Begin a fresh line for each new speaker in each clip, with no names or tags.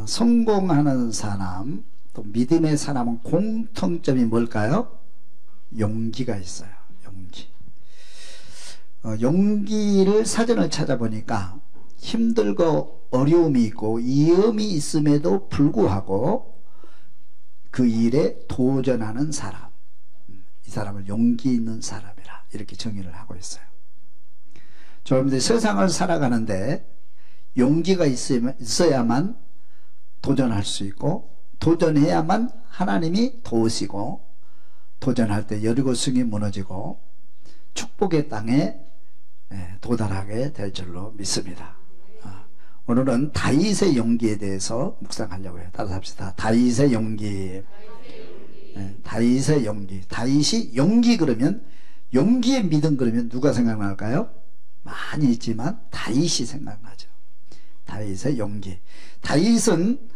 성공하는 사람, 또 믿음의 사람은 공통점이 뭘까요? 용기가 있어요. 용기. 용기를 사전을 찾아보니까 힘들고 어려움이 있고 위험이 있음에도 불구하고 그 일에 도전하는 사람, 이 사람을 용기 있는 사람이라 이렇게 정의를 하고 있어요. 여러분들 세상을 살아가는데 용기가 있어야만 도전할 수 있고, 도전해야만 하나님이 도우시고, 도전할 때 여리고성이 무너지고 축복의 땅에 도달하게 될 줄로 믿습니다. 오늘은 다윗의 용기에 대해서 묵상하려고 해요. 따라서 합시다. 다윗의 용기. 다윗의 용기. 다윗이 용기 그러면, 용기의 믿음 그러면 누가 생각날까요? 많이 있지만 다윗이 생각나죠. 다윗의 용기. 다윗은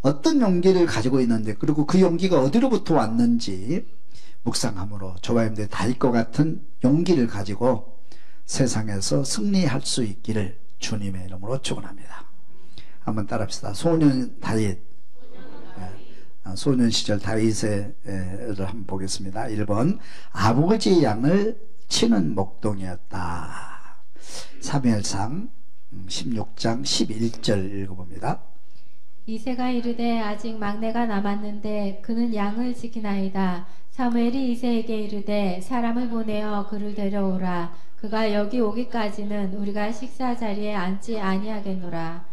어떤 용기를 가지고 있는데, 그리고 그 용기가 어디로부터 왔는지 묵상함으로 저와 여러분들 다윗과 같은 용기를 가지고 세상에서 승리할 수 있기를 주님의 이름으로 축원합니다. 한번 따라합시다. 소년 다윗. 소년 시절 다윗을 한번 보겠습니다. 1번 아버지의 양을 치는 목동이었다. 사무엘상 16장 11절 읽어봅니다.
이새가 이르되 아직 막내가 남았는데 그는 양을 지키나이다. 사무엘이 이새에게 이르되 사람을 보내어 그를 데려오라. 그가 여기 오기까지는 우리가 식사 자리에 앉지 아니하겠노라.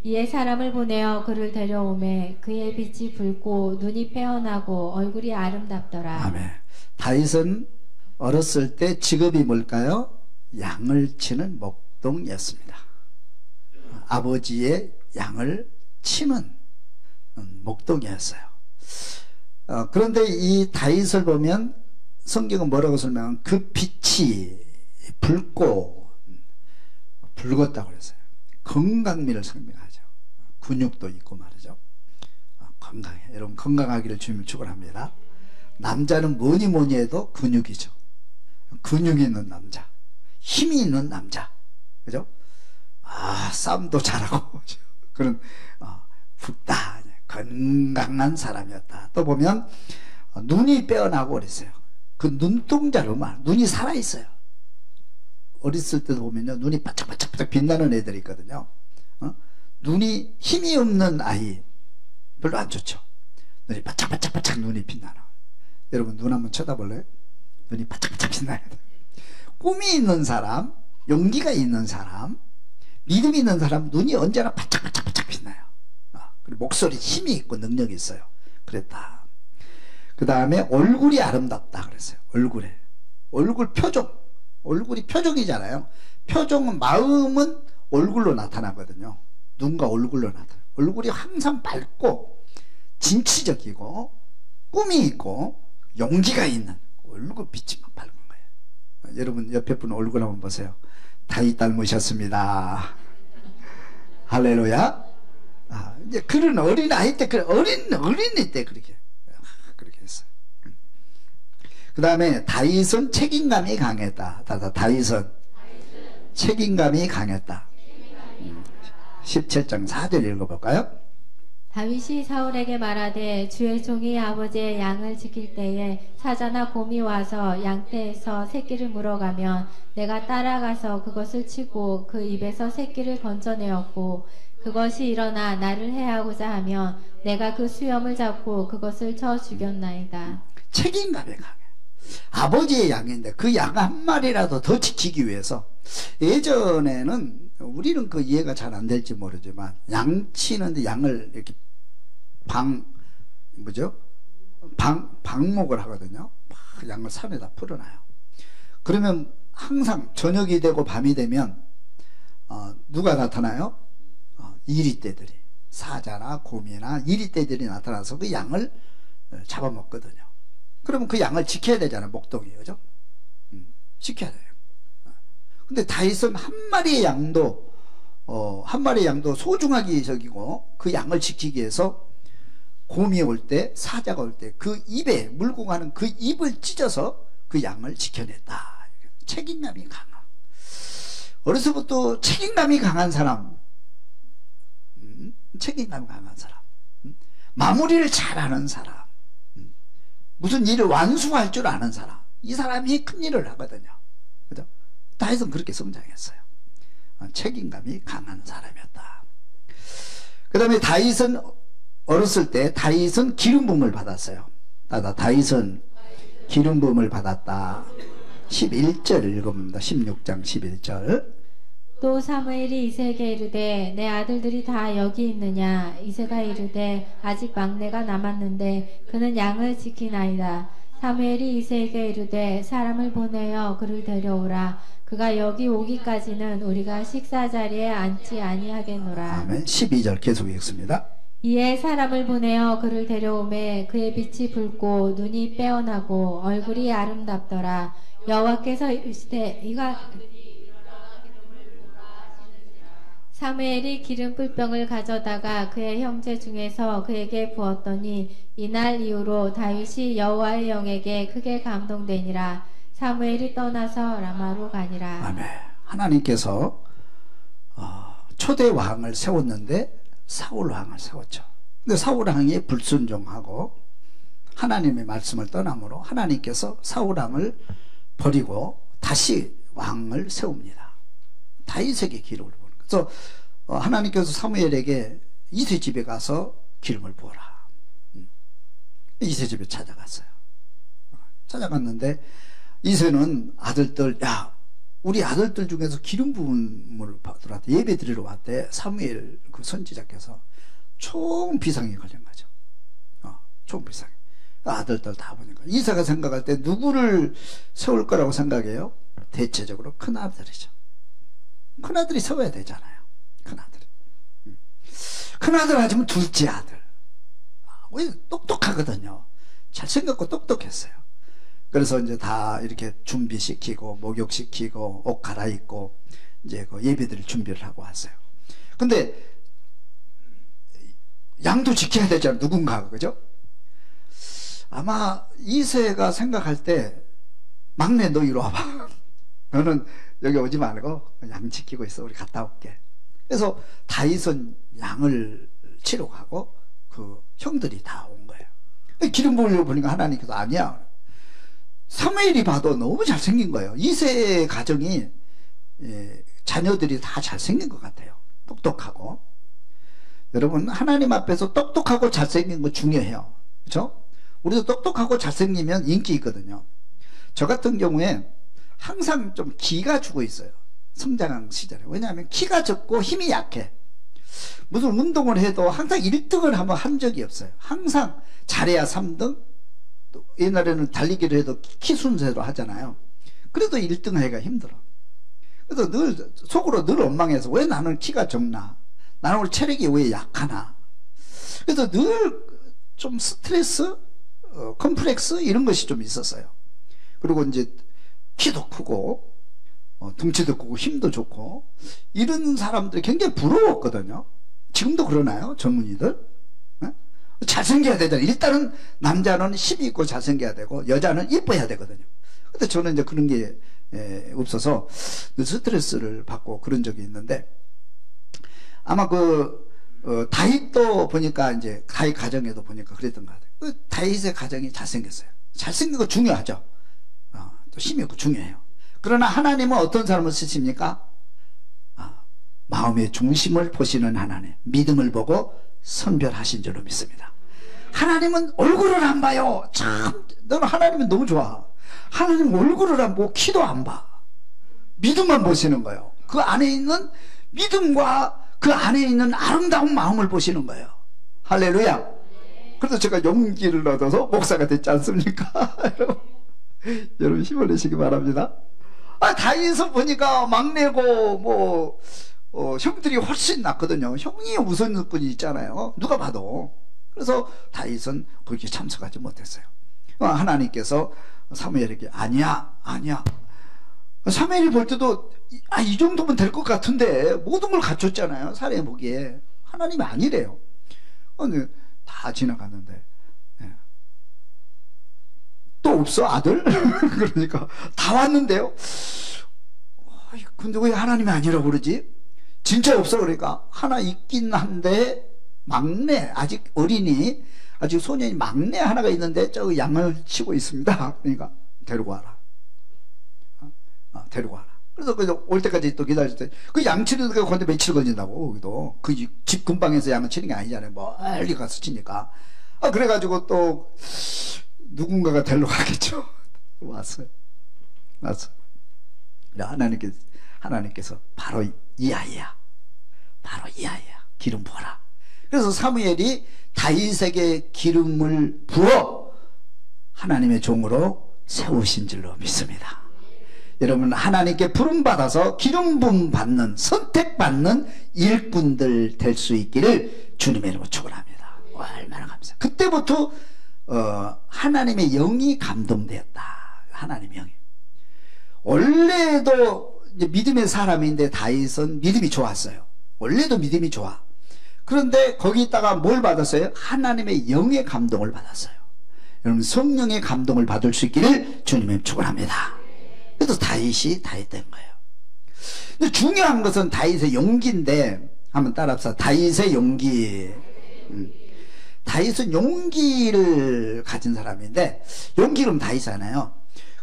이에 사람을 보내어 그를 데려오매 그의 빛이 붉고 눈이 빼어나고 얼굴이 아름답더라.
아멘. 다윗은 어렸을 때 직업이 뭘까요? 양을 치는 목동이었습니다. 아버지의 양을 치는 목동이었어요. 그런데 이 다윗을 보면 성경은 뭐라고 설명하면 그 빛이 붉고 붉었다고 그랬어요. 건강미를 설명하죠. 근육도 있고 말이죠. 건강해. 여러분 건강하기를 주님을 축원합니다. 남자는 뭐니 뭐니 해도 근육이죠. 근육이 있는 남자, 힘이 있는 남자, 그죠? 싸움도 잘하고 그런 붉다, 건강한 사람이었다. 또 보면 눈이 빼어나고 그랬어요. 그 눈동자로만 눈이 살아있어요. 어렸을 때도 보면요, 눈이 바짝바짝 빛나는 애들이 있거든요. 눈이 힘이 없는 아이 별로 안 좋죠. 눈이 바짝바짝 눈이 빛나는. 여러분 눈 한번 쳐다볼래요? 눈이 바짝바짝 빛나야 돼. 꿈이 있는 사람, 용기가 있는 사람, 믿음이 있는 사람 눈이 언제나 바짝바짝 빛나요. 그리고 목소리 힘이 있고 능력이 있어요. 그랬다. 그 다음에 얼굴이 아름답다 그랬어요. 얼굴 표정. 얼굴이 표정이잖아요. 표정은, 마음은 얼굴로 나타나거든요. 눈과 얼굴로 나타나요. 얼굴이 항상 밝고 진취적이고 꿈이 있고 용기가 있는 얼굴 빛이 막 밝은 거예요. 여러분 옆에 분 얼굴 한번 보세요. 다윗 닮으셨습니다. 할렐루야. 이제 그런 어린아이 때, 어린이 때 그렇게 했어요. 그 다음에 다윗은 책임감이 강했다. 다윗은 책임감이 강했다. 17장 4절 읽어볼까요?
다윗이 사울에게 말하되 주의 종이 아버지의 양을 지킬 때에 사자나 곰이 와서 양떼에서 새끼를 물어가면 내가 따라가서 그것을 치고 그 입에서 새끼를 건져내었고 그것이 일어나 나를 해하고자 하면 내가 그 수염을 잡고 그것을 쳐 죽였나이다.
책임감이 강해. 아버지의 양인데 그 양 한 마리라도 더 지키기 위해서, 예전에는 우리는 그 이해가 잘 안 될지 모르지만 양 치는데 양을 이렇게 방목을 하거든요. 양을 산에다 풀어놔요. 그러면 항상 저녁이 되고 밤이 되면 누가 나타나요? 이리떼들이, 사자나 곰이나 이리떼들이 나타나서 그 양을 잡아먹거든요. 그러면 그 양을 지켜야 되잖아요. 목동이, 그죠? 지켜야 돼요. 근데 다윗은 한 마리의 양도 소중하게 여기고 그 양을 지키기 위해서 곰이 올 때, 사자가 올 때 그 입에 물고 가는 그 입을 찢어서 그 양을 지켜냈다. 책임감이 강한. 어려서부터 책임감이 강한 사람, 책임감이 강한 사람, 마무리를 잘하는 사람, 무슨 일을 완수할 줄 아는 사람, 이 사람이 큰 일을 하거든요. 그죠? 다윗은 그렇게 성장했어요. 책임감이 강한 사람이었다. 그 다음에 다윗은 어렸을 때 다윗은 기름 부음을 받았어요. 다윗은 기름 부음을 받았다. 11절 읽어봅니다. 16장 11절.
또 사무엘이 이새에게 이르되 내 아들들이 다 여기 있느냐. 이새가 이르되 아직 막내가 남았는데 그는 양을 지키나이다. 사무엘이 이새에게 이르되 사람을 보내어 그를 데려오라. 그가 여기 오기까지는 우리가 식사 자리에 앉지 아니하겠노라.
아멘. 12절 계속 읽습니다.
이에 사람을 보내어 그를 데려오매 그의 빛이 붉고 눈이 빼어나고 얼굴이 아름답더라. 여호와께서 이르시되 이가 사무엘이 기름 뿔병을 가져다가 그의 형제 중에서 그에게 부었더니 이날 이후로 다윗이 여호와의 영에게 크게 감동되니라. 사무엘이 떠나서 라마로 가니라.
아멘. 하나님께서 초대 왕을 세웠는데 사울 왕을 세웠죠. 근데 사울 왕이 불순종하고 하나님의 말씀을 떠나므로 하나님께서 사울 왕을 버리고 다시 왕을 세웁니다. 다윗에게 기름을 부어라. 그래서 하나님께서 사무엘에게 이새 집에 가서 기름을 부어라. 이새 집에 찾아갔어요. 찾아갔는데 이새는 아들들, 야, 우리 아들들 중에서 기름 부음을 받으러 왔대. 예배 드리러 왔대. 사무엘 그 선지자께서 총 비상이 걸린 거죠. 총 비상이. 아들들 다 보니까 이새가 생각할 때 누구를 세울 거라고 생각해요? 대체적으로 큰아들이죠. 큰아들이 세워야 되잖아요. 큰아들 하지만 둘째 아들. 왜 똑똑하거든요. 잘생겼고 똑똑했어요. 그래서 이제 다 이렇게 준비시키고 목욕시키고 옷 갈아입고 이제 그 예배드릴 준비를 하고 왔어요. 근데 양도 지켜야 되잖아요. 누군가가. 그죠? 아마 이새가 생각할 때 막내 너 이리 와봐. 너는 여기 오지 말고 양 지키고 있어. 우리 갔다 올게. 그래서 다윗은 양을 치러 가고 그 형들이 다 온 거예요. 기름 부으려고 보니까 하나님께서 아니야. 사무엘이 봐도 너무 잘생긴 거예요. 이새의 가정이 자녀들이 다 잘생긴 것 같아요. 똑똑하고. 여러분 하나님 앞에서 똑똑하고 잘생긴 거 중요해요. 그렇죠? 우리도 똑똑하고 잘생기면 인기 있거든요. 저 같은 경우에 항상 좀 기가 죽어 있어요. 성장 시절에. 왜냐하면 키가 적고 힘이 약해. 무슨 운동을 해도 항상 1등을 한번 한 적이 없어요. 항상 잘해야 3등. 또 옛날에는 달리기를 해도 키 순서로 하잖아요. 그래도 1등 하기가 힘들어. 그래서 늘 속으로 늘 원망해서 왜 나는 키가 적나? 나는 오늘 체력이 왜 약하나? 그래서 늘 좀 스트레스, 컴플렉스 이런 것이 좀 있었어요. 그리고 이제 키도 크고 덩치도 크고 힘도 좋고 이런 사람들이 굉장히 부러웠거든요. 지금도 그러나요? 젊은이들? 네? 잘생겨야 되잖아요. 일단은 남자는 힘이 있고 잘생겨야 되고 여자는 이뻐야 되거든요. 근데 저는 이제 그런 게 없어서 스트레스를 받고 그런 적이 있는데 아마 다윗도 보니까 이제 다윗 가정에도 보니까 그랬던 것 같아요. 다윗의 가정이 잘생겼어요. 잘생긴 거 중요하죠. 또 힘이 있고 중요해요. 그러나 하나님은 어떤 사람을 쓰십니까? 마음의 중심을 보시는 하나님, 믿음을 보고 선별하신 줄로 믿습니다. 하나님은 얼굴을 안 봐요. 참, 너는 하나님은 너무 좋아. 하나님 얼굴을 안 보고 키도 안 봐. 믿음만 보시는 거예요. 그 안에 있는 믿음과 그 안에 있는 아름다운 마음을 보시는 거예요. 할렐루야. 그래서 제가 용기를 얻어서 목사가 됐지 않습니까? 여러분 힘을 내시기 바랍니다. 다윗은 보니까 막내고 형들이 훨씬 낫거든요. 형이 우선권이 있잖아요. 누가 봐도. 그래서 다윗은 거기에 참석하지 못했어요. 하나님께서 사무엘에게 아니야. 사무엘이 볼 때도 이 정도면 될 것 같은데 모든 걸 갖췄잖아요. 사람이 보기에. 하나님이 아니래요. 다 지나갔는데 또 없어 아들? 그러니까 다 왔는데요. 근데 왜 하나님이 아니라고 그러지? 진짜 없어. 그러니까 하나 있긴 한데 막내, 아직 어린이, 아직 소년이 막내 하나가 있는데 저 양을 치고 있습니다. 그러니까 데리고 와라. 데리고 와라. 그래서 올 때까지 또 기다릴 때, 그 양 치는 데가 건데 며칠 걸린다고, 거기도. 그 집 근방에서 양을 치는 게 아니잖아요. 멀리 가서 치니까. 그래가지고 또 누군가가 데리러 가겠죠. 왔어요. 하나님께서 바로 이 아이야. 바로 이 아이야. 기름 부어라. 그래서 사무엘이 다윗에게 기름을 부어 하나님의 종으로 세우신 줄로 믿습니다. 여러분, 하나님께 부름받아서 기름 부음 받는, 선택받는 일꾼들 될 수 있기를 주님의 이름으로 축원합니다. 얼마나 감사해요. 그때부터 하나님의 영이 감동되었다. 하나님의 영이. 원래도 이제 믿음의 사람인데 다윗은 믿음이 좋았어요. 원래도 믿음이 좋아. 그런데 거기다가 뭘 받았어요? 하나님의 영의 감동을 받았어요. 여러분, 성령의 감동을 받을 수 있기를 주님의 축원합니다. 그래서 다윗이 다윗 된 거예요. 근데 중요한 것은 다윗의 용기인데, 한번 따라합시다. 다윗의 용기. 다윗은 용기를 가진 사람인데, 용기는 다윗이잖아요.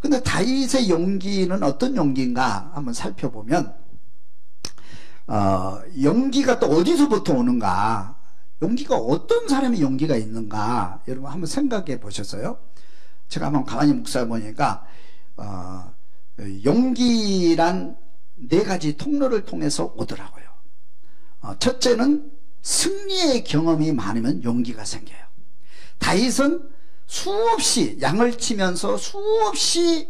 근데 다윗의 용기는 어떤 용기인가 한번 살펴보면, 용기가 또 어디서부터 오는가, 용기가 어떤 사람의 용기가 있는가, 여러분 한번 생각해 보셨어요? 제가 한번 가만히 묵상해 보니까 용기란 네 가지 통로를 통해서 오더라고요. 첫째는 승리의 경험이 많으면 용기가 생겨요. 다윗은 수없이 양을 치면서 수없이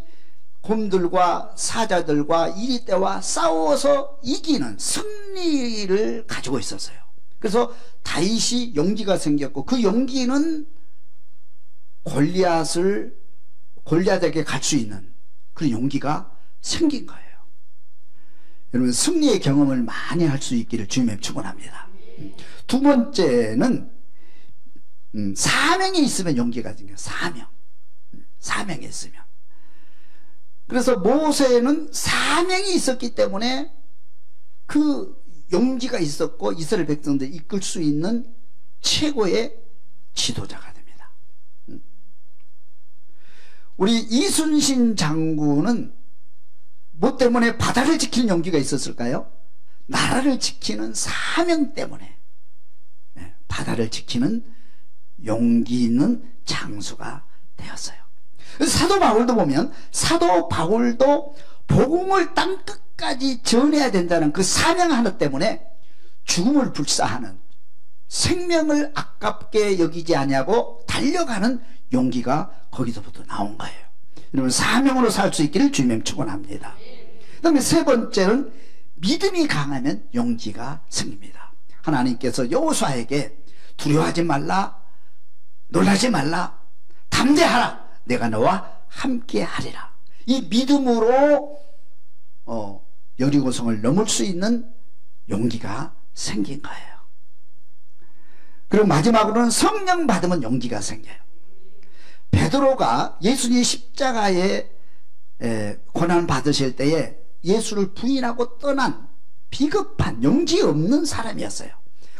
곰들과 사자들과 이리떼와 싸워서 이기는 승리를 가지고 있었어요. 그래서 다윗이 용기가 생겼고, 그 용기는 골리앗에게 갈 수 있는 그런 용기가 생긴 거예요. 여러분, 승리의 경험을 많이 할 수 있기를 주님의 축원합니다. 두 번째는 사명이 있으면 용기가 생겨요. 사명이 있으면. 그래서 모세는 사명이 있었기 때문에 그 용기가 있었고, 이스라엘 백성들을 이끌 수 있는 최고의 지도자가 됩니다. 우리 이순신 장군은 뭐 때문에 바다를 지키는 용기가 있었을까요? 나라를 지키는 사명 때문에 바다를 지키는 용기 있는 장수가 되었어요. 사도 바울도 보면, 사도 바울도 복음을 땅끝까지 전해야 된다는 그 사명 하나 때문에 죽음을 불사하는, 생명을 아깝게 여기지 아니하고 달려가는 용기가 거기서부터 나온 거예요. 여러분, 사명으로 살 수 있기를 주님의 축원합니다. 그 다음에 세 번째는 믿음이 강하면 용기가 생깁니다. 하나님께서 여호수아에게 두려워하지 말라, 놀라지 말라, 담대하라, 내가 너와 함께 하리라. 이 믿음으로 여리고성을 넘을 수 있는 용기가 생긴 거예요. 그리고 마지막으로는 성령 받으면 용기가 생겨요. 베드로가 예수님 십자가에 고난 받으실 때에 예수를 부인하고 떠난 비겁한 용기 없는 사람이었어요.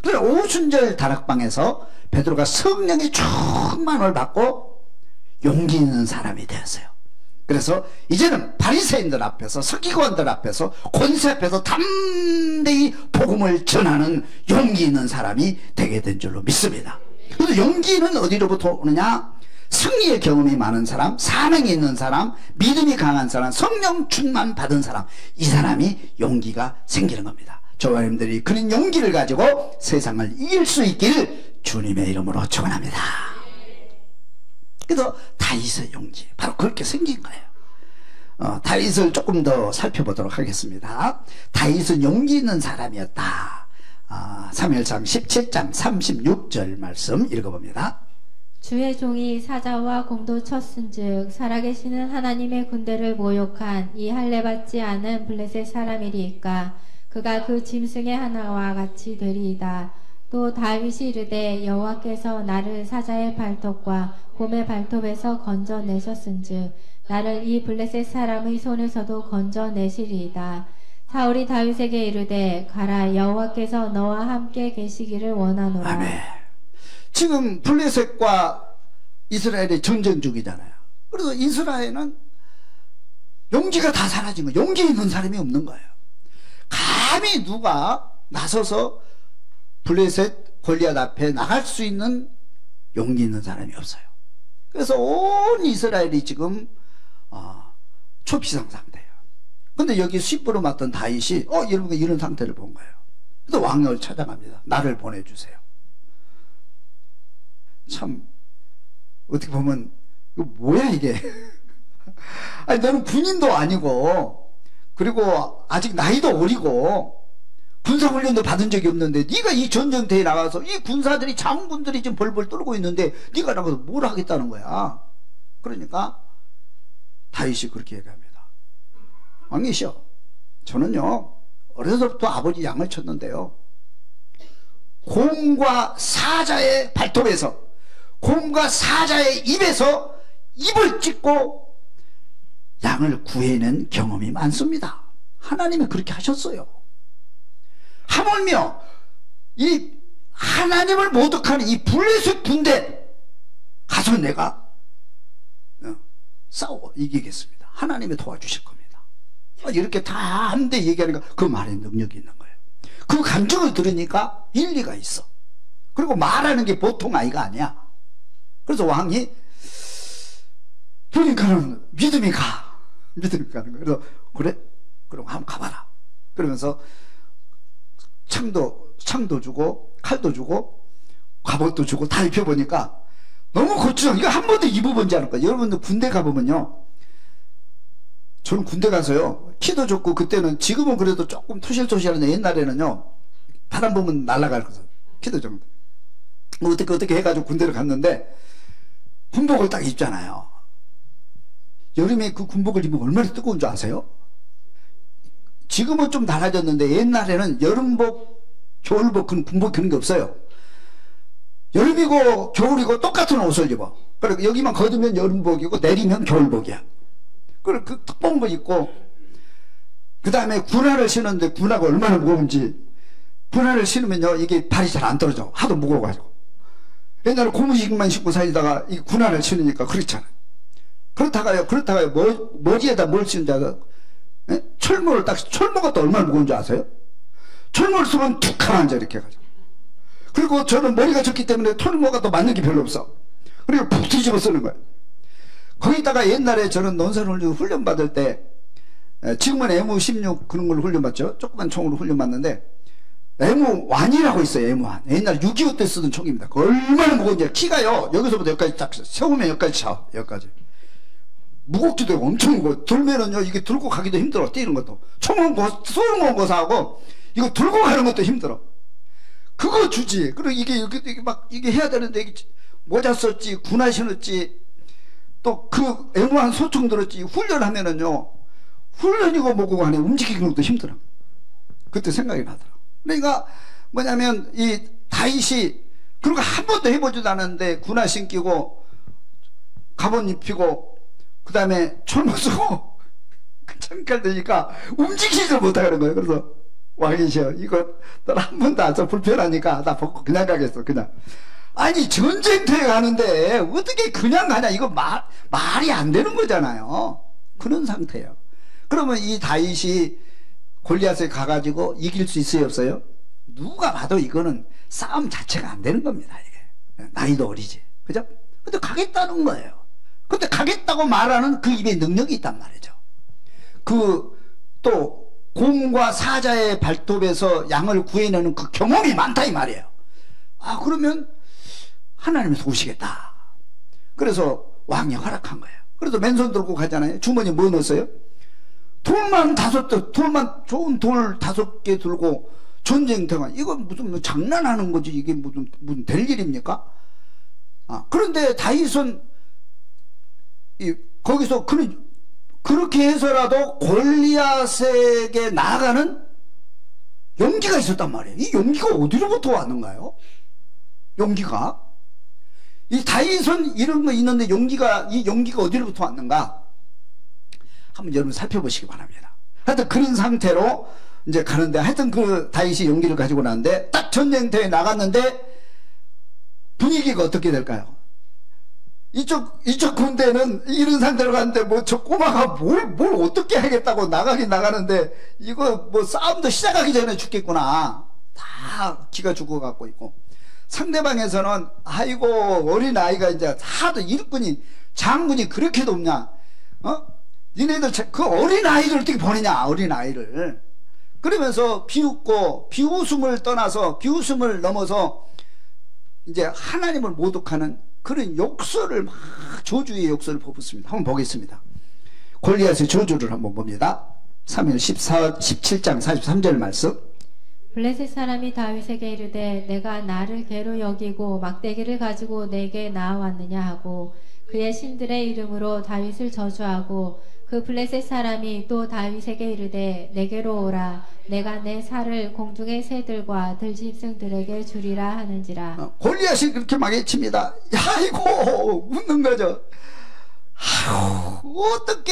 그래서 오순절 다락방에서 베드로가 성령의 충만을 받고 용기 있는 사람이 되었어요. 그래서 이제는 바리새인들 앞에서, 서기관들 앞에서, 권세 앞에서 담대히 복음을 전하는 용기 있는 사람이 되게 된 줄로 믿습니다. 그래서 용기는 어디로부터 오느냐? 승리의 경험이 많은 사람, 사명이 있는 사람, 믿음이 강한 사람, 성령 충만 받은 사람, 이 사람이 용기가 생기는 겁니다. 저와 여러분들이 그런 용기를 가지고 세상을 이길 수 있기를 주님의 이름으로 축원합니다. 그래서 다윗의 용기, 바로 그렇게 생긴 거예요. 다윗을 조금 더 살펴보도록 하겠습니다. 다윗은 용기 있는 사람이었다. 사무엘상 17장 36절 말씀 읽어봅니다.
주의 종이 사자와 공도 쳤은즉 살아계시는 하나님의 군대를 모욕한 이 할례받지 않은 블레셋 사람이리이까 그가 그 짐승의 하나와 같이 되리이다. 또 다윗이 이르되 여호와께서 나를 사자의 발톱과 곰의 발톱에서 건져내셨은즉 나를 이 블레셋 사람의 손에서도 건져내시리이다. 사울이 다윗에게 이르되 가라 여호와께서 너와 함께 계시기를 원하노라.
아멘. 지금 블레셋과 이스라엘의 전쟁 중이잖아요. 그래서 이스라엘은 용기가 다 사라진 거예요. 용기 있는 사람이 없는 거예요. 감히 누가 나서서 블레셋 골리앗 앞에 나갈 수 있는 용기 있는 사람이 없어요. 그래서 온 이스라엘이 지금 초피상 상태예요. 근데 여기 십부로 맡던 다윗이 여러분 이런 상태를 본 거예요. 그래서 왕을 찾아갑니다. 나를 보내주세요. 참 어떻게 보면 이거 뭐야 이게. 아니 너는 군인도 아니고 그리고 아직 나이도 어리고 군사훈련도 받은 적이 없는데 네가 이 전쟁터에 나가서 이 군사들이 장군들이 지금 벌벌 떨고 있는데 네가 나가서 뭘 하겠다는 거야. 그러니까 다윗이 그렇게 얘기합니다. 왕이시여, 저는요 어려서부터 아버지 양을 쳤는데요 곰과 사자의 발톱에서 곰과 사자의 입에서 입을 찢고 양을 구해낸 경험이 많습니다. 하나님이 그렇게 하셨어요. 하물며 이 하나님을 모독하는 이 블레셋 군대 가서 내가 싸워 이기겠습니다. 하나님이 도와주실 겁니다. 이렇게 다 한데 얘기하니까 그 말에 능력이 있는 거예요. 그 감정을 들으니까 일리가 있어. 그리고 말하는 게 보통 아이가 아니야. 그래서 왕이 그러니까는 믿음이 가는 거예요. 그래서 그래? 그럼 한번 가봐라. 그러면서 창도 주고 칼도 주고 갑옷도 주고 다 입혀보니까 너무 고추장. 이거 한 번도 입어본지 않을 거예요. 여러분들 군대 가보면요, 저는 군대 가서요 키도 좋고 그때는 지금은 그래도 조금 토실토실한데 옛날에는요 바람 보면 날아가거든. 키도 좀 어떻게 해가지고 군대를 갔는데 군복을 딱 입잖아요. 여름에 그 군복을 입으면 얼마나 뜨거운 줄 아세요? 지금은 좀 달라졌는데 옛날에는 여름복, 겨울복, 군복 그런 게 없어요. 여름이고 겨울이고 똑같은 옷을 입어. 그리고 여기만 걷으면 여름복이고 내리면 겨울복이야. 그리고 그 두꺼운 거 입고 그 다음에 군화를 신는데 군화가 얼마나 무거운지, 군화를 신으면요 이게 발이 잘 안 떨어져. 하도 무거워가지고. 옛날에 고무신만 신고 살다가 이 군화를 신으니까 그렇잖아요. 그렇다가요 머리에다 뭘 쓰는 줄 알아요? 철모를 딱, 철모가 또 얼마나 무거운 줄 아세요? 철모를 쓰면 툭 가라앉아 이렇게 해가지고. 그리고 저는 머리가 적기 때문에 철모가 또 맞는 게 별로 없어. 그리고 푹 뒤집어 쓰는 거예요. 거기다가 옛날에 저는 논산훈련 훈련 받을 때, 지금은 M16 그런 걸로 훈련 받죠. 조그만 총으로 훈련 받는데 M1이라고 있어요. M1. 옛날 6.25 때 쓰던 총입니다. 얼마나 무거운지. 키가요 여기서부터 여기까지 딱 세우면 여기까지 차. 여기까지 무겁기도 하고 엄청 무거워. 들면은요 이게 들고 가기도 힘들어. 뛰는 것도. 총은 쏘는 거 사고 이거 들고 가는 것도 힘들어. 그거 주지. 그리고 이게 막 이게 해야 되는데 이게 모자 썼지, 군화 신었지, 또 그 M1 소총 들었지. 훈련하면은요 훈련이고 뭐고 간에 움직이는 것도 힘들어. 그때 생각이 나더라. 그러니까 뭐냐면 이 다윗이 그리고 한 번도 해보지도 않았는데 군화 신기고 갑옷 입히고 그 다음에 철모 쓰고 창칼 되니까 움직이지를 못하는 거예요. 그래서 왕이시여, 이거 넌 한 번도 안 써. 불편하니까 나 벗고 그냥 가겠어. 그냥. 아니 전쟁터에 가는데 어떻게 그냥 가냐. 이거 말이 안 되는 거잖아요. 그런 상태예요. 그러면 이 다윗이 골리앗에 가가지고 이길 수 있어요 없어요? 누가 봐도 이거는 싸움 자체가 안 되는 겁니다. 이게 나이도 어리지, 그죠? 근데 가겠다는 거예요. 근데 가겠다고 말하는 그 입에 능력이 있단 말이죠. 또 곰과 사자의 발톱에서 양을 구해내는 그 경험이 많다 이 말이에요. 그러면 하나님이 도우시겠다. 그래서 왕이 허락한 거예요. 그래서 맨손 들고 가잖아요. 주머니에 뭐 넣었어요? 돌만 좋은 돌 5개 들고 전쟁터가, 이거 무슨 장난하는 거지. 이게 무슨 될 일입니까? 그런데 다윗은 거기서 그렇게 해서라도 골리앗에게 나아가는 용기가 있었단 말이에요. 이 용기가 어디로부터 왔는가요? 용기가, 이 다윗은 이런 거 있는데 이 용기가 어디로부터 왔는가? 한번 여러분 살펴보시기 바랍니다. 하여튼 그런 상태로 이제 가는데, 하여튼 그 다윗이 용기를 가지고 나는데 딱 전쟁터에 나갔는데 분위기가 어떻게 될까요? 이쪽 군대는 이런 상태로 갔는데 뭐 저 꼬마가 뭘 어떻게 하겠다고 나가긴 나가는데, 이거 뭐 싸움도 시작하기 전에 죽겠구나, 다 기가 죽어갖고 있고, 상대방에서는 아이고 어린아이가 이제 하도 일꾼이 장군이 그렇게 높냐, 니네들 그 어린아이를 어떻게 보내냐, 어린아이를. 그러면서 비웃고, 비웃음을 떠나서, 비웃음을 넘어서 이제 하나님을 모독하는 그런 욕설을 막, 저주의 욕설을 퍼붓습니다. 한번 보겠습니다. 골리앗의 저주를 한번 봅니다. 사무엘 17장 43절 말씀.
블레셋 사람이 다윗에게 이르되 내가 나를 개로 여기고 막대기를 가지고 내게 나아왔느냐 하고 그의 신들의 이름으로 다윗을 저주하고, 그 블레셋 사람이 또 다윗에게 이르되 내게로 오라, 내가 내 살을 공중의 새들과 들짐승들에게 주리라 하는지라.
골리앗이 그렇게 막 외칩니다. 아이고 웃는 거죠. 아유 어떻게,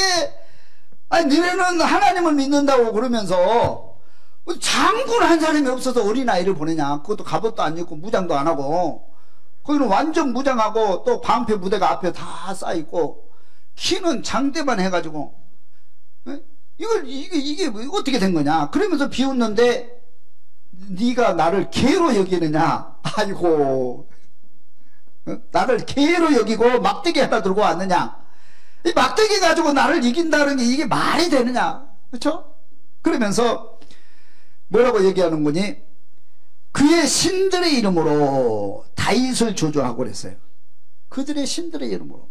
아니 니네는 하나님을 믿는다고 그러면서 장군 한 사람이 없어서 어린아이를 보내냐, 그것도 갑옷도 안 입고 무장도 안 하고, 거기는 완전 무장하고 또 방패 무대가 앞에 다 쌓여있고 키는 장대만 해가지고, 이게 어떻게 된 거냐, 그러면서 비웃는데 네가 나를 개로 여기느냐, 아이고 나를 개로 여기고 막대기 하나 들고 왔느냐, 이 막대기 가지고 나를 이긴다는 게 이게 말이 되느냐, 그렇죠? 그러면서 뭐라고 얘기하는 거니? 그의 신들의 이름으로 다윗을 저주하고 그랬어요. 그들의 신들의 이름으로,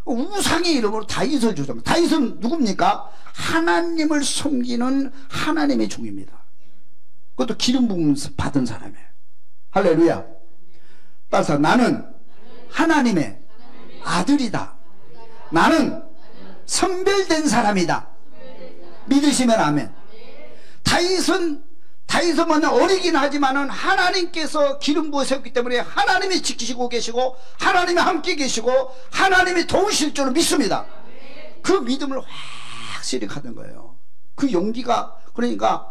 우상의 이름으로 다윗을 저주하고. 다윗은 누굽니까? 하나님을 섬기는 하나님의 종입니다. 그것도 기름 부음 받은 사람이에요. 할렐루야. 따라서 나는 하나님의 아들이다, 나는 선별된 사람이다, 믿으시면 아멘. 다윗은 어리긴 하지만은 하나님께서 기름 부으셨기 때문에 하나님이 지키시고 계시고 하나님이 함께 계시고 하나님이 도우실 줄을 믿습니다. 그 믿음을 확실히 갖는 거예요. 그 용기가, 그러니까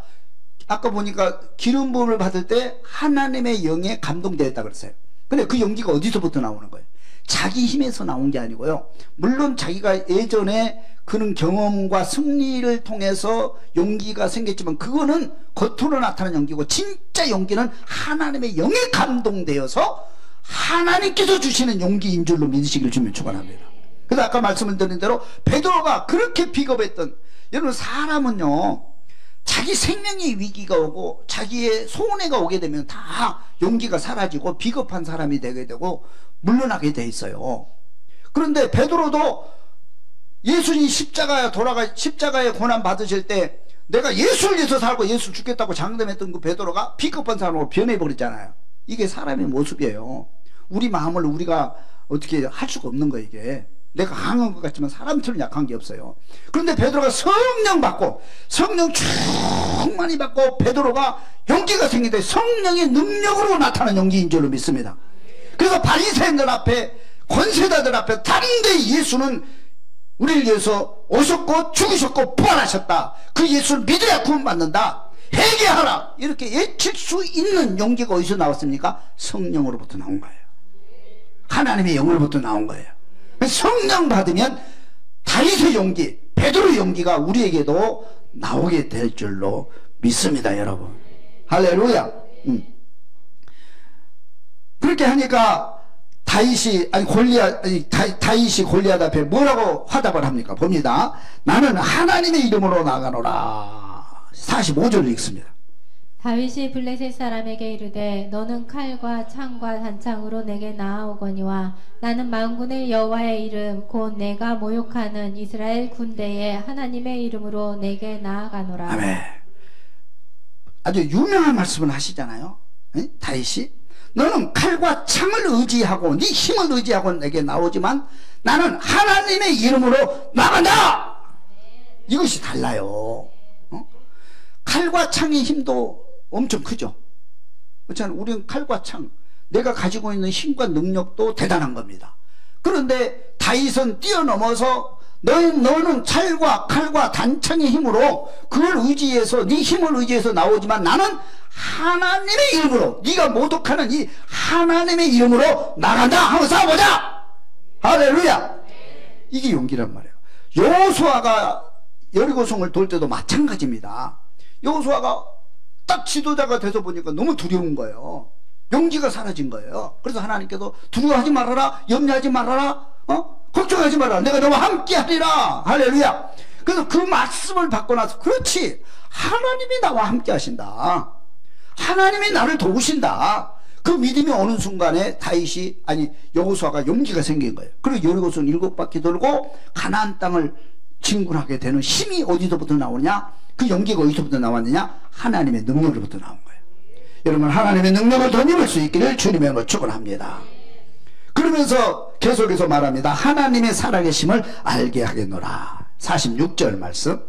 아까 보니까 기름 부음을 받을 때 하나님의 영에 감동되었다 그랬어요. 근데 그 용기가 어디서부터 나오는 거예요? 자기 힘에서 나온 게 아니고요, 물론 자기가 예전에 그런 경험과 승리를 통해서 용기가 생겼지만 그거는 겉으로 나타나는 용기고, 진짜 용기는 하나님의 영에 감동되어서 하나님께서 주시는 용기인 줄로 믿으시기를 주면 축원합니다. 그래서 아까 말씀을 드린 대로 베드로가 그렇게 비겁했던, 여러분 사람은요 자기 생명의 위기가 오고 자기의 손해가 오게 되면 다 용기가 사라지고 비겁한 사람이 되게 되고 물러나게 돼 있어요. 그런데 베드로도 예수님 십자가에 고난 받으실 때 내가 예수를 위해서 살고 예수 죽겠다고 장담했던 그 베드로가 비겁한 사람으로 변해버렸잖아요. 이게 사람의 모습이에요. 우리 마음을 우리가 어떻게 할 수가 없는 거예요. 이게 내가 강한 것 같지만 사람처럼 약한 게 없어요. 그런데 베드로가 성령 받고, 성령 충만히 받고 베드로가 용기가 생기는데 성령의 능력으로 나타나는 용기인 줄로 믿습니다. 그래서 바리새인들 앞에, 권세자들 앞에 당대히 예수는 우리를 위해서 오셨고 죽으셨고 부활하셨다, 그 예수를 믿어야 구원받는다, 회개하라, 이렇게 외칠 수 있는 용기가 어디서 나왔습니까? 성령으로부터 나온 거예요. 하나님의 영으로부터 나온 거예요. 성령 받으면 다윗의 용기, 베드로의 용기가 우리에게도 나오게 될 줄로 믿습니다, 여러분. 할렐루야. 그렇게 하니까 다윗이 골리앗 앞에 뭐라고 화답을 합니까? 봅니다. 나는 하나님의 이름으로 나가노라. 45절을 읽습니다.
다윗이 블레셋 사람에게 이르되 너는 칼과 창과 단창으로 내게 나아오거니와 나는 만군의 여호와의 이름 곧 내가 모욕하는 이스라엘 군대의 하나님의 이름으로 내게 나아가노라.
아멘. 아주 유명한 말씀을 하시잖아요. 다윗이 너는 칼과 창을 의지하고 네 힘을 의지하고 내게 나오지만 나는 하나님의 이름으로 나간다. 이것이 달라요. 칼과 창의 힘도 엄청 크죠. 그렇잖아요. 우리는 칼과 창, 내가 가지고 있는 힘과 능력도 대단한 겁니다. 그런데 다윗은 뛰어넘어서 너는 찰과 칼과 단창의 힘으로 그걸 의지해서 네 힘을 의지해서 나오지만 나는 하나님의 이름으로 네가 모독하는 이 하나님의 이름으로 나간다. 한번 싸워보자. 할렐루야. 이게 용기란 말이에요. 여호수아가 여리고성을 돌 때도 마찬가지입니다. 여호수아가 딱 지도자가 돼서 보니까 너무 두려운 거예요. 용기가 사라진 거예요. 그래서 하나님께서 두려워하지 말아라, 염려하지 말아라, 걱정하지 말아라, 내가 너와 함께 하리라. 할렐루야. 그래서 그 말씀을 받고 나서 그렇지, 하나님이 나와 함께 하신다, 하나님이 나를 도우신다, 그 믿음이 오는 순간에 여호수아가 용기가 생긴 거예요. 그리고 여리고성 7바퀴 돌고 가나안 땅을 진군하게 되는 힘이 어디서부터 나오느냐? 그 용기가 어디서부터 나왔느냐? 하나님의 능력으로부터 나온 거예요. 여러분, 하나님의 능력을 더 입을 수 있기를 주님의 이름으로 축원합니다. 그러면서 계속해서 말합니다. 하나님의 살아계심을 알게 하겠노라. 46절 말씀.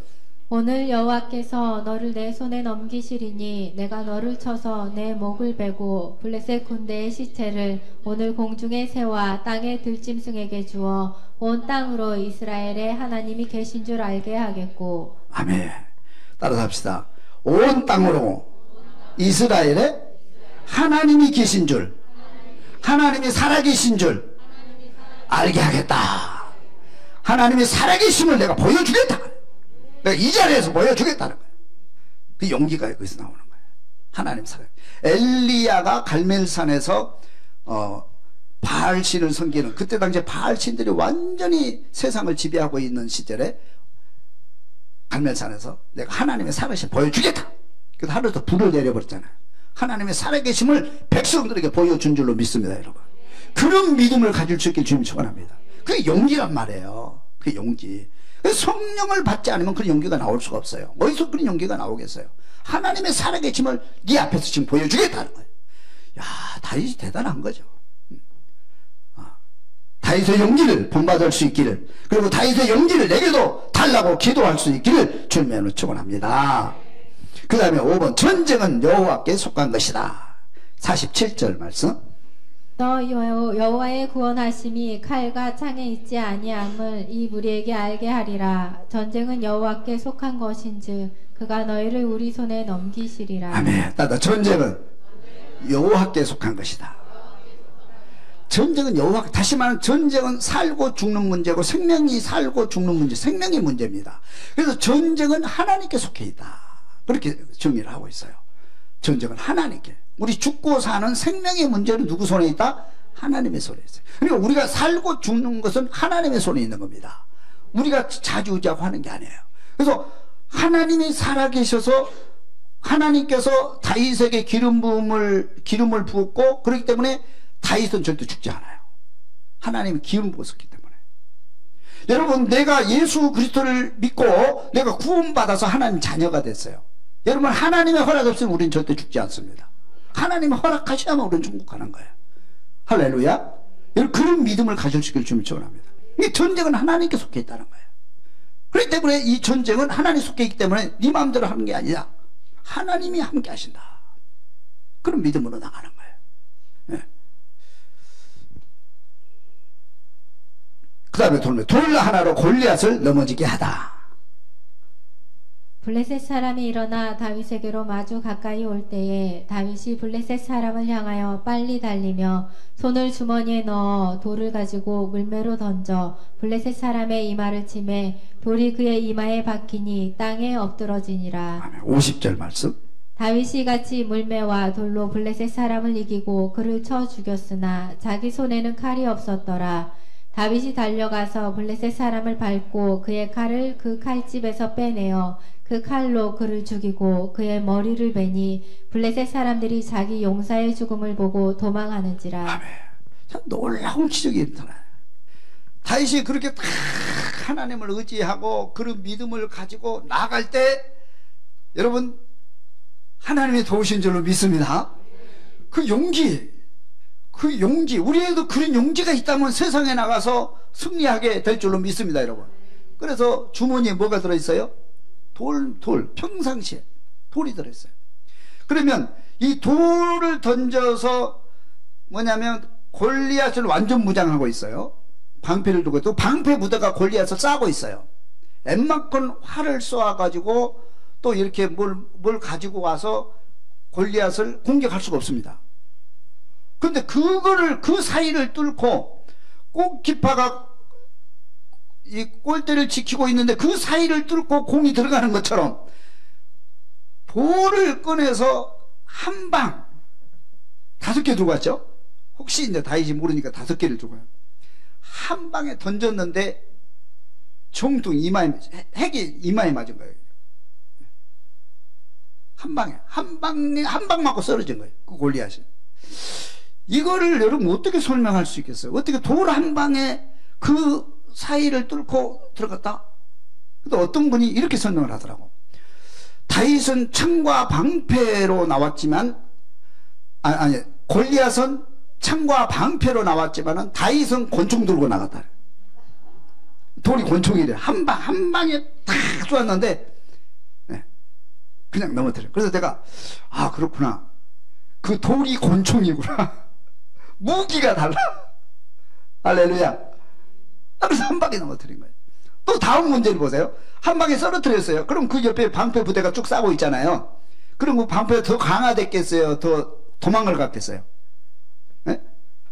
오늘 여호와께서 너를 내 손에 넘기시리니 내가 너를 쳐서 내 목을 베고 블레셋 군대의 시체를 오늘 공중의 새와 땅의 들짐승에게 주어 온 땅으로 이스라엘의 하나님이 계신 줄 알게 하겠고.
아멘. 따라서 합시다. 온 땅으로 이스라엘의 하나님이 계신 줄, 하나님이 살아계신 줄 알게 하겠다. 하나님이 살아계심을 내가 보여주겠다. 내가 이 자리에서 보여주겠다는 거예요. 그 용기가 여기서 나오는 거예요. 하나님 살아. 엘리야가 갈멜산에서 바알신을 섬기는, 그때 당시에 바알신들이 완전히 세상을 지배하고 있는 시절에 갈멜산에서 내가 하나님의 살아계심 보여주겠다. 그래서 하루부터 불을 내려버렸잖아요. 하나님의 살아계심을 백성들에게 보여준 줄로 믿습니다, 여러분. 그런 믿음을 가질 수 있길 주님 축원합니다. 그게 용기란 말이에요. 그 용기. 성령을 받지 않으면 그런 용기가 나올 수가 없어요. 어디서 그런 용기가 나오겠어요? 하나님의 살아계심을 네 앞에서 지금 보여주겠다는 거예요. 야, 다윗이 대단한 거죠. 다윗의 용기를 본받을 수 있기를, 그리고 다윗의 용기를 내게도 달라고 기도할 수 있기를 주님으로 축원합니다. 그 다음에 5번, 전쟁은 여호와께 속한 것이다. 47절 말씀.
너 여호와의 구원하심이 칼과 창에 있지 아니함을 이 무리에게 알게 하리라. 전쟁은 여호와께 속한 것인즉 그가 너희를 우리 손에 넘기시리라.
아멘. 따다 전쟁은 여호와께 속한 것이다. 전쟁은 여호와, 다시 말하면 전쟁은 살고 죽는 문제고 생명이 살고 죽는 문제, 생명의 문제입니다. 그래서 전쟁은 하나님께 속해 있다. 그렇게 정리를 하고 있어요. 전쟁은 하나님께. 우리 죽고 사는 생명의 문제는 누구 손에 있다? 하나님의 손에 있어요. 그러니까 우리가 살고 죽는 것은 하나님의 손에 있는 겁니다. 우리가 자주자고 하는 게 아니에요. 그래서 하나님이 살아계셔서 하나님께서 다윗에게 기름을 부었고, 그렇기 때문에 다윗은 절대 죽지 않아요. 하나님이 기름 부었기 때문에. 여러분, 내가 예수 그리스도를 믿고 내가 구원받아서 하나님 자녀가 됐어요. 여러분, 하나님의 허락 없으면 우리는 절대 죽지 않습니다. 하나님이 허락하셔야만 우리는 천국 가는 거예요. 할렐루야. 여러분, 그런 믿음을 가질 수 있기를 주님 축원합니다. 이 전쟁은 하나님께 속해 있다는 거예요. 그렇기 때문에 이 전쟁은 하나님 속해 있기 때문에 네 마음대로 하는 게 아니라 하나님이 함께 하신다. 그런 믿음으로 나가는 거예요. 예. 그 다음에 돌 하나로 골리앗을 넘어지게 하다.
블레셋 사람이 일어나 다윗에게로 마주 가까이 올 때에 다윗이 블레셋 사람을 향하여 빨리 달리며 손을 주머니에 넣어 돌을 가지고 물매로 던져 블레셋 사람의 이마를 치매 돌이 그의 이마에 박히니 땅에 엎드러지니라.
50절 말씀.
다윗이 같이 물매와 돌로 블레셋 사람을 이기고 그를 쳐 죽였으나 자기 손에는 칼이 없었더라. 다윗이 달려가서 블레셋 사람을 밟고 그의 칼을 그 칼집에서 빼내어 그 칼로 그를 죽이고 그의 머리를 베니 블레셋 사람들이 자기 용사의 죽음을 보고 도망하는지라.
아멘. 참 놀라운 기적이 일어나요. 다윗이 그렇게 딱 하나님을 의지하고 그런 믿음을 가지고 나아갈 때 여러분, 하나님이 도우신 줄로 믿습니다. 그 용기, 우리에도 그런 용기가 있다면 세상에 나가서 승리하게 될 줄로 믿습니다, 여러분. 그래서 주머니에 뭐가 들어있어요? 평상시에 돌이 들어있어요. 그러면 이 돌을 던져서 뭐냐면 골리앗을 완전 무장하고 있어요. 방패를 두고 또 방패 부대가 골리앗을 싸고 있어요. 웬만큼 활을 쏘아가지고 또 이렇게 뭘 가지고 와서 골리앗을 공격할 수가 없습니다. 그런데 그거를 그 사이를 뚫고 골키퍼가 이 골대를 지키고 있는데 그 사이를 뚫고 공이 들어가는 것처럼 볼을 꺼내서 한 방 5개 들고 왔죠. 혹시 이제 다윗이 모르니까 5개를 들고 와요. 한 방에 던졌는데 정통 이마에 핵이 이마에 맞은 거예요. 한 방 맞고 쓰러진 거예요. 그 골리앗이. 이거를 여러분 어떻게 설명할 수 있겠어요? 어떻게 돌 한 방에 그 사이를 뚫고 들어갔다? 근데 어떤 분이 이렇게 설명을 하더라고. 다윗은 창과 방패로 나왔지만 아니 골리앗은 창과 방패로 나왔지만은 다윗은 권총 들고 나갔다. 돌이 권총이래. 한 방에 탁 쏘았는데 그냥 넘어뜨려. 그래서 내가 아 그렇구나. 그 돌이 권총이구나. 무기가 달라. 할렐루야. 그래서 한 방에 넘어뜨린 거예요. 또 다음 문제를 보세요. 한 방에 쓰러뜨렸어요. 그럼 그 옆에 방패 부대가 쭉 싸고 있잖아요. 그럼 그 방패가 더 강화됐겠어요? 더 도망을 갔겠어요? 네?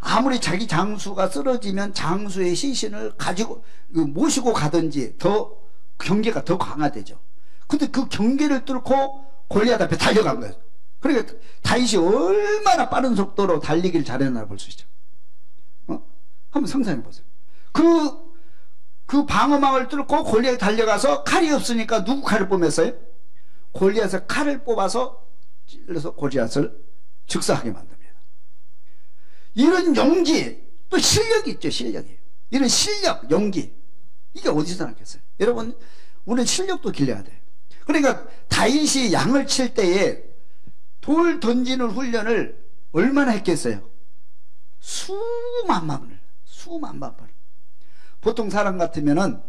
아무리 자기 장수가 쓰러지면 장수의 시신을 가지고 모시고 가든지 더 경계가 더 강화되죠. 근데 그 경계를 뚫고 골리앗 앞에 달려간 거예요. 그러니까 다윗이 얼마나 빠른 속도로 달리기를 잘했나 볼 수 있죠. 한번 상상해 보세요. 그 방어망을 뚫고 골리앗이 달려가서 칼이 없으니까 누구 칼을 뽑았어요? 골리앗의 칼을 뽑아서 찔러서 골리앗을 즉사하게 만듭니다. 이런 용기, 또 실력이 있죠. 실력이. 이런 실력, 용기, 이게 어디서 나겠어요? 여러분, 우리는 실력도 길러야 돼요. 그러니까 다윗이 양을 칠 때에 돌 던지는 훈련을 얼마나 했겠어요? 수만 번을. 보통 사람 같으면은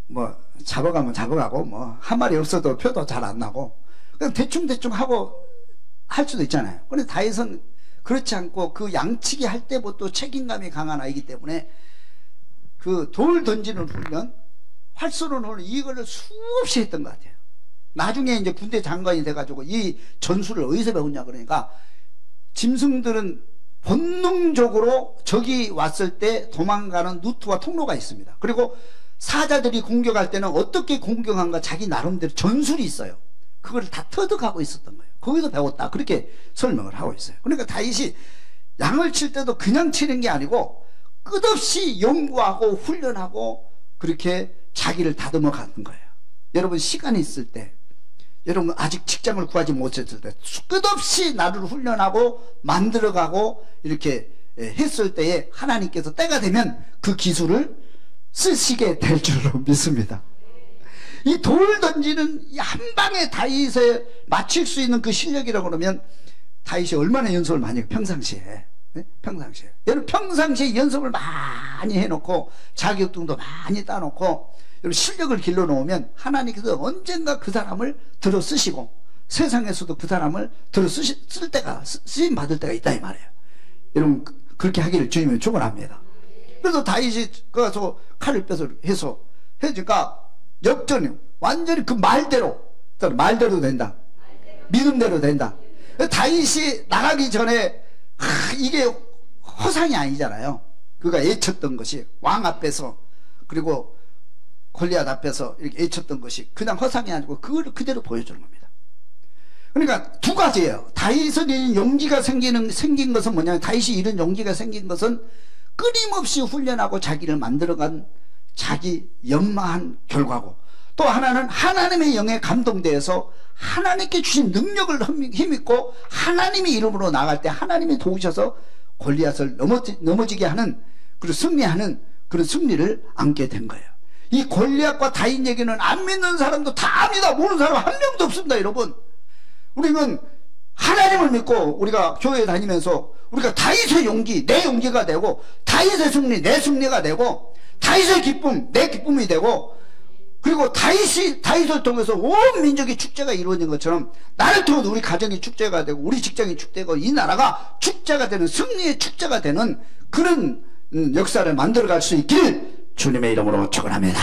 뭐 잡아가면 잡아가고 뭐 한 마리 없어도 표도 잘 안 나고 그냥 대충 하고 할 수도 있잖아요. 그런데 다윗은 그렇지 않고 그 양치기 할 때부터 책임감이 강한 아이기 때문에 그 돌 던지는 훈련, 활 쏘는 훈련 이거를 수없이 했던 것 같아요. 나중에 이제 군대 장관이 돼가지고 이 전술을 어디서 배웠냐 그러니까 짐승들은 본능적으로 적이 왔을 때 도망가는 루트와 통로가 있습니다. 그리고 사자들이 공격할 때는 어떻게 공격한가 자기 나름대로 전술이 있어요. 그걸 다 터득하고 있었던 거예요. 거기서 배웠다. 그렇게 설명을 하고 있어요. 그러니까 다윗이 양을 칠 때도 그냥 치는 게 아니고 끝없이 연구하고 훈련하고 그렇게 자기를 다듬어 가는 거예요. 여러분 시간이 있을 때, 여러분 아직 직장을 구하지 못했을 때 끝없이 나를 훈련하고 만들어가고 이렇게 했을 때에 하나님께서 때가 되면 그 기술을 쓰시게 될 줄로 믿습니다. 이 돌 던지는 한 방에 다윗에 맞출 수 있는 그 실력이라고 그러면 다윗이 얼마나 연습을 많이 해요. 평상시에. 평상시에. 여러분 평상시에 연습을 많이 해놓고 자격증도 많이 따놓고 여러분 실력을 길러 놓으면 하나님께서 언젠가 그 사람을 들어 쓰시고 세상에서도 그 사람을 들어 쓸 때가 쓰임 받을 때가 있다 이 말이에요. 여러분 그렇게 하기를 주님은 축원합니다. 그래서 다윗이 가서 칼을 빼서 해서 해니까 역전이 완전히 그 말대로 된다. 믿음대로 된다. 다윗이 나가기 전에 이게 허상이 아니잖아요. 그가 애쳤던 것이 왕 앞에서 그리고 골리앗 앞에서 이렇게 애쳤던 것이 그냥 허상이 아니고 그걸 그대로 보여주는 겁니다. 그러니까 두 가지예요. 다윗은 용기가 생긴 것은 뭐냐면 다윗이 이런 용기가 생긴 것은 끊임없이 훈련하고 자기를 만들어간 자기 연마한 결과고 또 하나는 하나님의 영에 감동되어서 하나님께 주신 능력을 힘입고 하나님의 이름으로 나갈 때 하나님이 도우셔서 골리앗을 넘어지게 하는 그리고 승리하는 그런 승리를 안게 된 거예요. 이 골리앗과 다윗 얘기는 안 믿는 사람도 다 압니다. 모르는 사람 한 명도 없습니다. 여러분 우리는 하나님을 믿고 우리가 교회 다니면서 우리가 다윗의 용기 내 용기가 되고 다윗의 승리 내 승리가 되고 다윗의 기쁨 내 기쁨이 되고 그리고 다윗을 통해서 온 민족의 축제가 이루어진 것처럼 나를 통해서 우리 가정이 축제가 되고 우리 직장이 축제가 되고 이 나라가 축제가 되는 승리의 축제가 되는 그런 역사를 만들어갈 수 있기를 주님의 이름으로 축원합니다.